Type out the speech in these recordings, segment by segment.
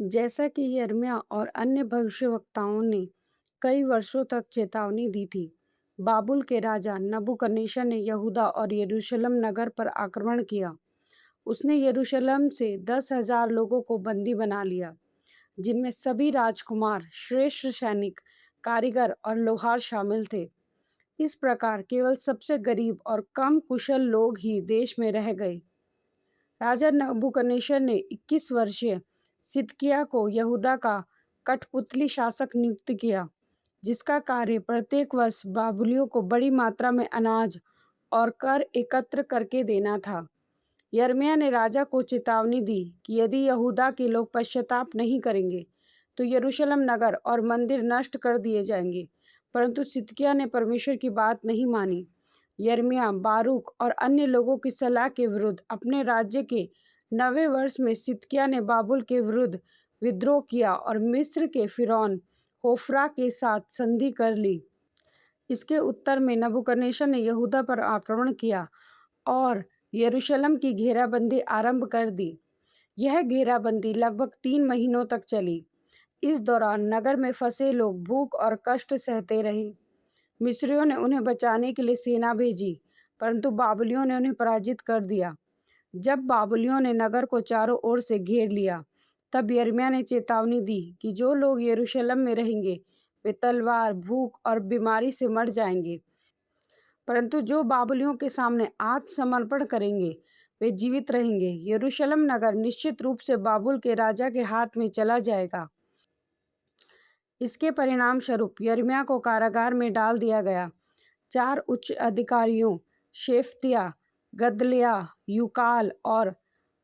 जैसा कि यिर्मयाह और अन्य भविष्यवक्ताओं ने कई वर्षों तक चेतावनी दी थी, बाबुल के राजा नबूकदनेस्सर ने यहूदा और यरूशलेम नगर पर आक्रमण किया। उसने यरूशलेम से 10,000 लोगों को बंदी बना लिया, जिनमें सभी राजकुमार, श्रेष्ठ सैनिक, कारीगर और लोहार शामिल थे। इस प्रकार केवल सबसे गरीब और कम कुशल लोग ही देश में रह गए। राजा नबूकदनेस्सर ने 21 वर्षीय सिदकिय्याह को यहूदा का कठपुतली शासक नियुक्त किया, जिसका कार्य प्रत्येक वर्ष बाबुलियों को बड़ी मात्रा में अनाज और कर एकत्र करके देना था। यिर्मयाह ने राजा को चेतावनी दी कि यदि यहूदा के लोग पश्चाताप नहीं करेंगे, तो यरूशलेम नगर और मंदिर नष्ट कर दिए जाएंगे। परंतु सिदकिय्याह ने परमेश्वर की बात नहीं मानी। यिर्मयाह, बारूक और अन्य लोगों की सलाह के विरुद्ध अपने राज्य के 9वें वर्ष में सिदकिय्याह ने बाबुल के विरुद्ध विद्रोह किया और मिस्र के फिरौन होफ्रा के साथ संधि कर ली। इसके उत्तर में नबूकदनेस्सर ने यहूदा पर आक्रमण किया और यरूशलेम की घेराबंदी आरंभ कर दी। यह घेराबंदी लगभग 3 महीनों तक चली। इस दौरान नगर में फंसे लोग भूख और कष्ट सहते रहे। मिस्रियों ने उन्हें बचाने के लिए सेना भेजी, परंतु बाबुलियों ने उन्हें पराजित कर दिया। जब बाबुलियों ने नगर को चारों ओर से घेर लिया, तब यिर्मयाह ने चेतावनी दी कि जो लोग यरूशलेम में रहेंगे, वे तलवार, भूख और बीमारी से मर जाएंगे। परंतु जो बाबुलियों के सामने आत्मसमर्पण करेंगे, वे जीवित रहेंगे। यरूशलेम नगर निश्चित रूप से बाबुल के राजा के हाथ में चला जाएगा। इसके परिणाम स्वरूप यिर्मयाह को कारागार में डाल दिया गया। 4 उच्च अधिकारियों, शेफत्याह, गदल्याह, यूकाल और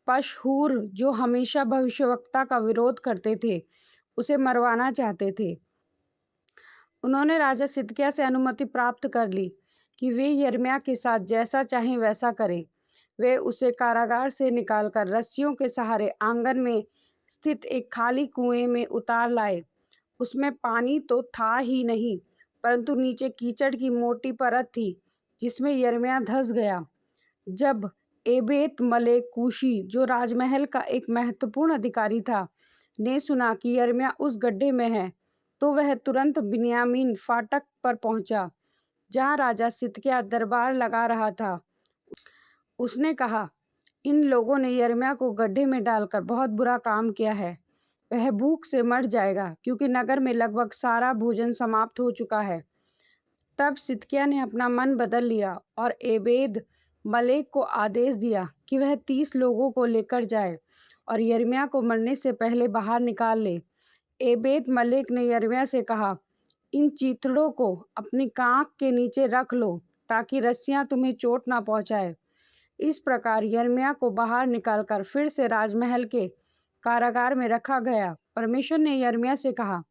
पशहूर, जो हमेशा भविष्यवक्ता का विरोध करते थे, उसे मरवाना चाहते थे। उन्होंने राजा सिदकिय्याह से अनुमति प्राप्त कर ली कि वे यिर्मयाह के साथ जैसा चाहें वैसा करें। वे उसे कारागार से निकालकर रस्सियों के सहारे आंगन में स्थित एक खाली कुएं में उतार लाए। उसमें पानी तो था ही नहीं, परंतु नीचे कीचड़ की मोटी परत थी, जिसमें यिर्मयाह धंस गया। जब एबेद मलेक कूशी, जो राजमहल का एक महत्वपूर्ण अधिकारी था, ने सुना कि यिर्मयाह उस गड्ढे में है, तो वह तुरंत बिन्यामीन फाटक पर पहुंचा, जहां राजा सिदकिय्याह दरबार लगा रहा था। उसने कहा, इन लोगों ने यिर्मयाह को गड्ढे में डालकर बहुत बुरा काम किया है। वह भूख से मर जाएगा, क्योंकि नगर में लगभग सारा भोजन समाप्त हो चुका है। तब सिदकिय्याह ने अपना मन बदल लिया और एबेद मलेक को आदेश दिया कि वह 30 लोगों को लेकर जाए और यिर्मयाह को मरने से पहले बाहर निकाल ले। एबेद मलेक ने यिर्मयाह से कहा, इन चीथड़ों को अपनी कांख के नीचे रख लो, ताकि रस्सियां तुम्हें चोट ना पहुंचाए। इस प्रकार यिर्मयाह को बाहर निकालकर फिर से राजमहल के कारागार में रखा गया। परमेश्वर ने यिर्मयाह से कहा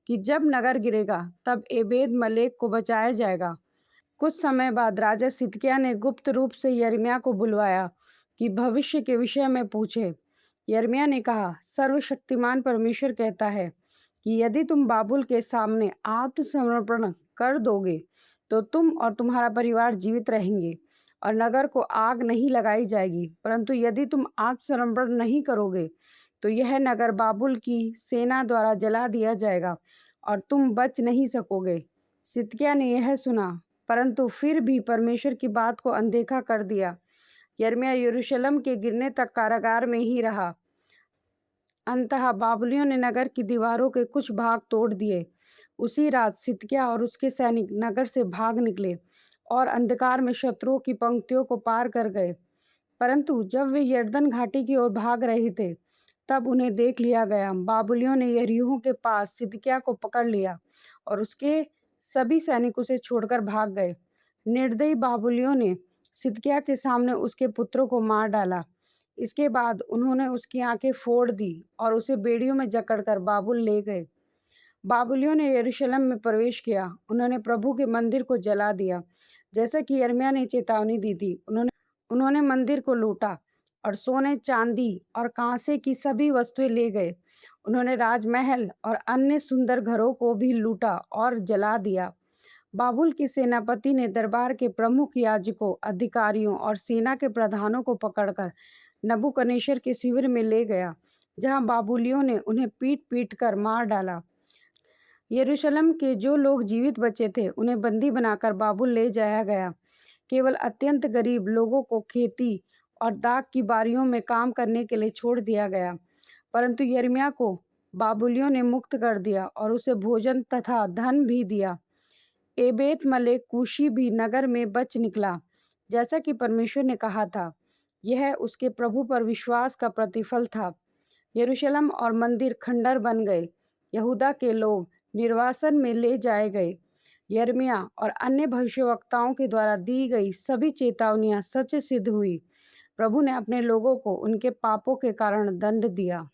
कि जब नगर गिरेगा, तब एबेद मलेक को बचाया जाएगा। कुछ समय बाद राजा सिदकिय्याह ने गुप्त रूप से यिर्मयाह को बुलवाया कि भविष्य के विषय में पूछे। यिर्मयाह ने कहा, सर्वशक्तिमान परमेश्वर कहता है कि यदि तुम बाबुल के सामने आत्मसमर्पण कर दोगे, तो तुम और तुम्हारा परिवार जीवित रहेंगे और नगर को आग नहीं लगाई जाएगी। परंतु यदि तुम आत्मसमर्पण नहीं करोगे, तो यह नगर बाबुल की सेना द्वारा जला दिया जाएगा और तुम बच नहीं सकोगे। सिदकिय्याह ने यह सुना, परंतु फिर भी परमेश्वर की बात को अनदेखा कर दिया। यिर्मयाह यरूशलेम के गिरने तक कारागार में ही रहा। अंततः बाबुलियों ने नगर की दीवारों के कुछ भाग तोड़ दिए। उसी रात सिदकिय्याह और उसके सैनिक नगर से भाग निकले और अंधकार में शत्रुओं की पंक्तियों को पार कर गए। परंतु जब वे यरदन घाटी की ओर भाग रहे थे, तब उन्हें देख लिया गया। बाबुलियों ने यरीहो के पास सिदकिय्याह को पकड़ लिया और उसके सभी सैनिक उसे छोड़कर भाग गए। निर्दयी बाबुलियों ने सिदकिय्याह के सामने उसके पुत्रों को मार डाला। इसके बाद उन्होंने उसकी आंखें फोड़ दी और उसे बेड़ियों में जकड़कर बाबुल ले गए। बाबुलियों ने यरूशलेम में प्रवेश किया। उन्होंने प्रभु के मंदिर को जला दिया, जैसा कि यिर्मयाह ने चेतावनी दी थी। उन्होंने मंदिर को लूटा और सोने, चांदी और कांसे की सभी वस्तुएं ले गए। उन्होंने राजमहल और अन्य सुंदर घरों को भी लूटा और जला दिया। बाबुल के सेनापति ने दरबार के प्रमुख याजकों, अधिकारियों और सेना के प्रधानों को पकड़कर नबूकदनेस्सर के शिविर में ले गया जहां बाबुलियों ने उन्हें पीट-पीट कर मार डाला। यरूशलेम के जो लोग जीवित बचे थे, उन्हें बंदी बनाकर बाबुल ले जाया गया। केवल अत्यंत गरीब लोगों को खेती और दाख की बारियों में काम करने के लिए छोड़ दिया गया। परंतु यिर्मयाह को बाबुलियों ने मुक्त कर दिया और उसे भोजन तथा धन भी दिया। एबेद मलेक कूशी भी नगर में बच निकला, जैसा कि परमेश्वर ने कहा था। यह उसके प्रभु पर विश्वास का प्रतिफल था। यरूशलेम और मंदिर खंडर बन गए। यहूदा के लोग निर्वासन में ले जाए गए। यिर्मयाह और अन्य भविष्यवक्ताओं के द्वारा दी गई सभी चेतावनियां सच सिद्ध हुई। प्रभु ने अपने लोगों को उनके पापों के कारण दंड दिया।